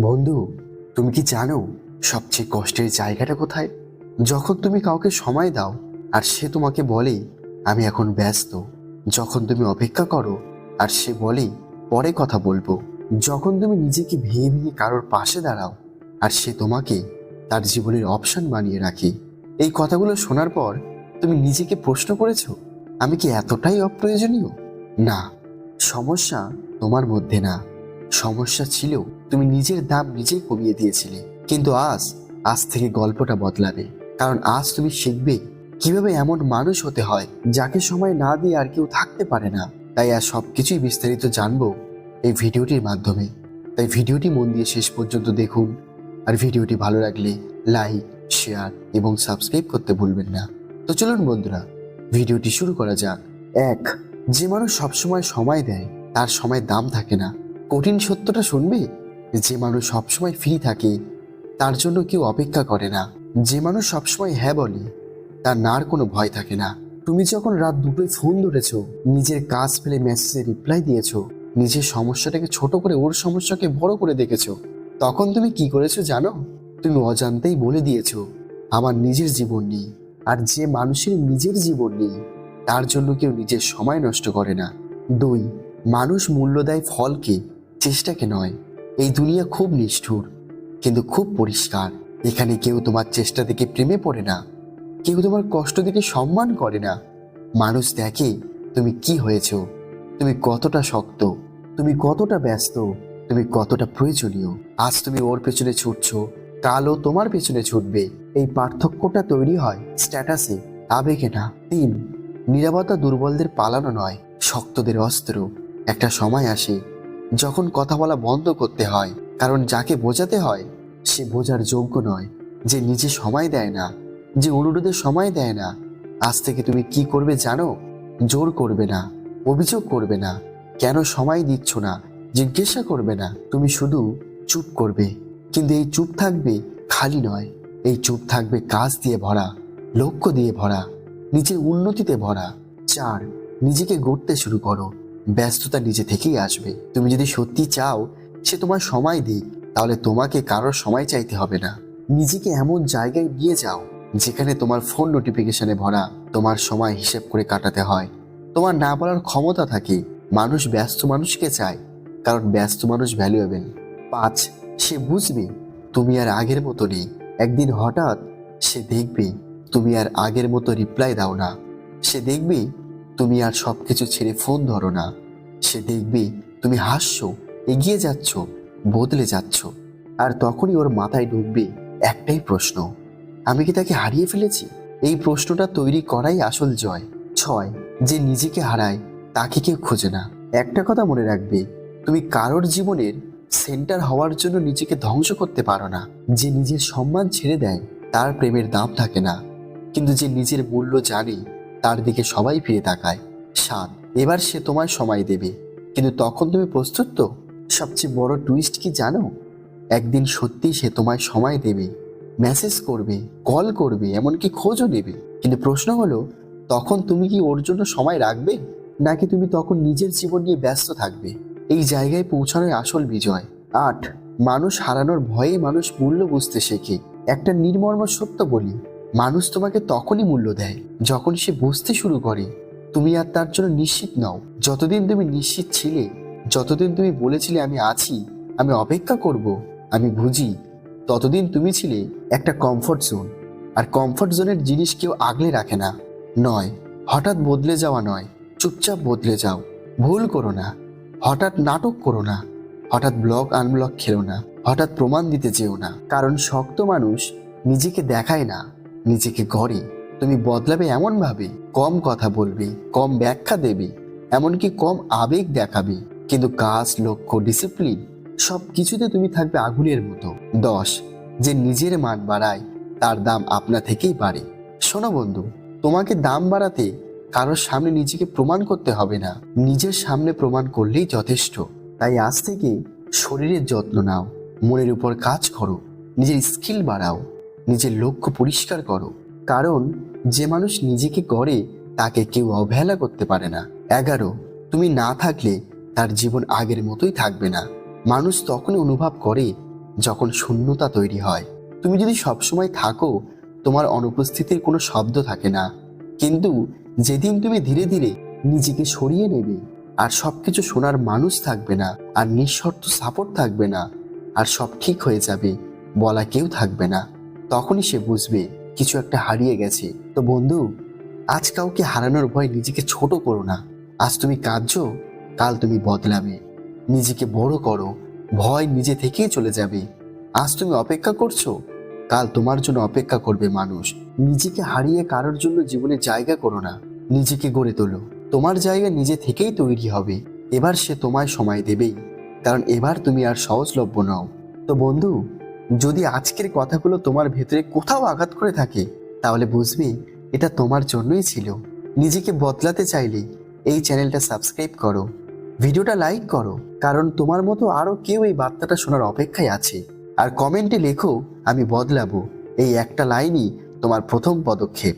বন্ধু, তুমি কি জানো সবচেয়ে কষ্টের জায়গাটা কোথায়? যখন তুমি কাউকে সময় দাও আর সে তোমাকে বলে আমি এখন ব্যস্ত। যখন তুমি অপেক্ষা করো আর সে বলে পরে কথা বলবো। যখন তুমি নিজেকে ভেঙে ভেঙে কারোর পাশে দাঁড়াও আর সে তোমাকে তার জীবনের অপশন বানিয়ে রাখে। এই কথাগুলো শোনার পর তুমি নিজেকে প্রশ্ন করেছো, আমি কি এতটাই অপ্রয়োজনীয়? না, সমস্যা তোমার মধ্যে না, সমস্যা ছিল তুমি নিজের দাম নিজেই কমিয়ে দিয়েছিলে। কিন্তু আজ থেকে গল্পটা বদলাবে। কারণ আজ তুমি শিখবে কিভাবে এমন মানুষ হতে হয় যাকে সময় না দিয়ে আর কেউ থাকতে পারে না। তাই আজ সবকিছুই বিস্তারিত জানবো এই ভিডিওটির মাধ্যমে। তাই ভিডিওটি মন দিয়ে শেষ পর্যন্ত দেখুন। আর ভিডিওটি ভালো লাগলে লাইক, শেয়ার এবং সাবস্ক্রাইব করতে ভুলবেন না। তো চলুন বন্ধুরা, ভিডিওটি শুরু করা যাক। এক, যে মানুষ সবসময় সময় দেয় তার সময় দাম থাকে না। কঠিন সত্যটা শুনবে, যে মানুষ সবসময় ফ্রি থাকে তার জন্য কেউ অপেক্ষা করে না। যে মানুষ সবসময় হ্যাঁ বলে তার নার কোনো ভয় থাকে না। তুমি যখন রাত দুটোয় ফোন ধরেছো, নিজের কাজ ফেলে মেসেজে রিপ্লাই দিয়েছো, নিজের সমস্যাটাকে ছোট করে ওর সমস্যাকে বড় করে দেখেছো, তখন তুমি কি করেছো জানো? তুমি অজান্তেই বলে দিয়েছো আমার নিজের জীবন নেই। আর যে মানুষের নিজের জীবন নেই তার জন্য কেউ নিজের সময় নষ্ট করে না। দুই, মানুষ মূল্য দেয় ফলকে, চেষ্টাকে নয়। এই দুনিয়া খুব নিষ্ঠুর কিন্তু খুব পরিষ্কার। এখানে কেউ তোমার চেষ্টা দেখে প্রেমে পড়ে না, কেউ তোমার কষ্ট দেখে সম্মান করে না। মানুষ দেখে তুমি কি হয়েছো, তুমি কতটা শক্ত, তুমি কতটা ব্যস্ত, তুমি কতটা প্রয়োজনীয়। আজ তুমি ওর পেছনে ছুটছো, কালও তোমার পেছনে ছুটবে। এই পার্থক্যটা তৈরি হয় স্ট্যাটাসে, আবেগে না। তিন, নীরবতা দুর্বলদের পালানো নয়, শক্তদের অস্ত্র। একটা সময় আসে যখন কথা বলা বন্ধ করতে হয়, কারণ যাকে বোঝাতে হয় সে বোঝার যোগ্য নয়। যে নিজে সময় দেয় না, যে অনুরোধে সময় দেয় না। আজ থেকে তুমি কি করবে জানো? জোর করবে না, অভিযোগ করবে না, কেন সময় দিচ্ছ না জিজ্ঞাসা করবে না। তুমি শুধু চুপ করবে। কিন্তু এই চুপ থাকবে খালি নয়, এই চুপ থাকবে কাজ দিয়ে ভরা, লক্ষ্য দিয়ে ভরা, নিজের উন্নতিতে ভরা। চার, নিজেকে গড়তে শুরু করো, ব্যস্ততা নিজে থেকেই আসবে। তুমি যদি সত্যি চাও সে তোমার সময় দিক, তাহলে তোমাকে কারোর সময় চাইতে হবে না। নিজেকে এমন জায়গায় নিয়ে যাও যেখানে তোমার ফোন নোটিফিকেশনে ভরা, তোমার সময় হিসেব করে কাটাতে হয়, তোমার না বলার ক্ষমতা থাকে। মানুষ ব্যস্ত মানুষকে চায় কারণ ব্যস্ত মানুষ ভ্যালুয়েবল। পাঁচ, সে বুঝবে তুমি আর আগের মতো নেই। একদিন হঠাৎ সে দেখবে তুমি আর আগের মতো রিপ্লাই দাও না। সে দেখবে তুমি আর সবকিছু ছেড়ে ফোন ধরো না। সে দেখবে তুমি হাসছো, এগিয়ে যাচ্ছ, বদলে যাচ্ছ। আর তখনই ওর মাথায় ঢুকবে একটাই প্রশ্ন, আমি কি তাকে হারিয়ে ফেলেছি? এই প্রশ্নটা তৈরি করাই আসল জয়। ছয়, যে নিজেকে হারায় তাকে কেউ খোঁজে না। একটা কথা মনে রাখবে, তুমি কারোর জীবনের সেন্টার হওয়ার জন্য নিজেকে ধ্বংস করতে পারো না। যে নিজের সম্মান ছেড়ে দেয় তার প্রেমের দাম থাকে না, কিন্তু যে নিজের মূল্য জানে তার দিকে সবাই ফিরে তাকায়। সাত, এবার সে তোমায় সময় দেবে, কিন্তু তখন তুমি প্রস্তুত তো? সবচেয়ে বড় টুইস্ট কি জানো? একদিন সত্যি সে তোমায় সময় দেবে, মেসেজ করবে, কল করবে, এমনকি খোঁজও নেবে। কিন্তু প্রশ্ন হলো, তখন তুমি কি ওর জন্য সময় রাখবে, নাকি তুমি তখন নিজের জীবন নিয়ে ব্যস্ত থাকবে? এই জায়গায় পৌঁছানোই আসল বিজয়। আট, মানুষ হারানোর ভয়ে মানুষ মূল্য বুঝতে শেখে। একটা নির্মর্ম সত্য বলি, মানুষ তোমাকে তখনই মূল্য দেয় যখন সে বুঝতে শুরু করে তুমি আর তার জন্য নিশ্চিত নও। যতদিন তুমি নিশ্চিত ছিলে, যতদিন তুমি বলেছিলে আমি আছি, আমি অপেক্ষা করব, আমি বুঝি, ততদিন তুমি ছিলে একটা কমফর্ট জোন। আর কমফর্ট জোনের জিনিস কেউ আগলে রাখে না। নয়, হঠাৎ বদলে যাওয়া নয়, চুপচাপ বদলে যাও। ভুল করো না, হঠাৎ নাটক করো না, হঠাৎ ব্লক আনব্লক খেলো না, হঠাৎ প্রমাণ দিতে যেও না। কারণ শক্ত মানুষ নিজেকে দেখায় না, নিজেকে গড়ে। তুমি বদলাবে এমন ভাবে, কম কথা বলবে, কম ব্যাখ্যা দেবে, এমনকি কম আবেগ দেখাবে, কিন্তু কাজ, লক্ষ্য, ডিসিপ্লিন সব কিছুতে তুমি থাকবে আগুনের মতো। 10, যে নিজের মান বাড়ায় তার দাম আপনা থেকেই বাড়ে। শোনো বন্ধু, তোমাকে দাম বাড়াতে কারোর সামনে নিজেকে প্রমাণ করতে হবে না, নিজের সামনে প্রমাণ করলেই যথেষ্ট। তাই আজ থেকে শরীরের যত্ন নাও, মনের উপর কাজ করো, নিজের স্কিল বাড়াও, নিজের লক্ষ্য পরিষ্কার করো। কারণ যে মানুষ নিজেকে গড়ে তাকে কেউ অবহেলা করতে পারে না। 11, তুমি না থাকলে তার জীবন আগের মতোই থাকবে না। মানুষ তখনই অনুভব করে যখন শূন্যতা তৈরি হয়। তুমি যদি সবসময় থাকো, তোমার অনুপস্থিতির কোনো শব্দ থাকে না। কিন্তু যেদিন তুমি ধীরে ধীরে নিজেকে সরিয়ে নেবে, আর সবকিছু শোনার মানুষ থাকবে না, আর নিঃশর্ত সাপোর্ট থাকবে না, আর সব ঠিক হয়ে যাবে বলা কেউ থাকবে না, তখনই সে বুঝবে কিছু একটা হারিয়ে গেছে। তো বন্ধু, আজ কাউকে হারানোর ভয় নিজেকে ছোট করো না। আজ তুমি কাঁদছো, কাল তুমি বদলাবে। নিজেকে বড় করো, ভয় নিজে থেকেই চলে যাবে। আজ তুমি অপেক্ষা করছো, কাল তোমার জন্য অপেক্ষা করবে মানুষ। নিজেকে হারিয়ে কারোর জন্য জীবনে জায়গা করো না, নিজেকে গড়ে তোলো। তোমার জায়গা নিজে থেকেই তৈরি হবে। এবার সে তোমায় সময় দেবেই, কারণ এবার তুমি আর সহজলভ্য নও। তো বন্ধু, যদি আজকের কথাগুলো তোমার ভেতরে কোথাও আঘাত করে থাকে, তাহলে বুঝবে এটা তোমার জন্যই ছিল। নিজেকে বদলাতে চাইলে এই চ্যানেলটা সাবস্ক্রাইব করো, ভিডিওটা লাইক করো, কারণ তোমার মতো আরো কেউ এই বার্তাটা শোনার অপেক্ষায় আছে। আর কমেন্টে লেখো, আমি বদলাবো। এই একটা লাইনই তোমার প্রথম পদক্ষেপ।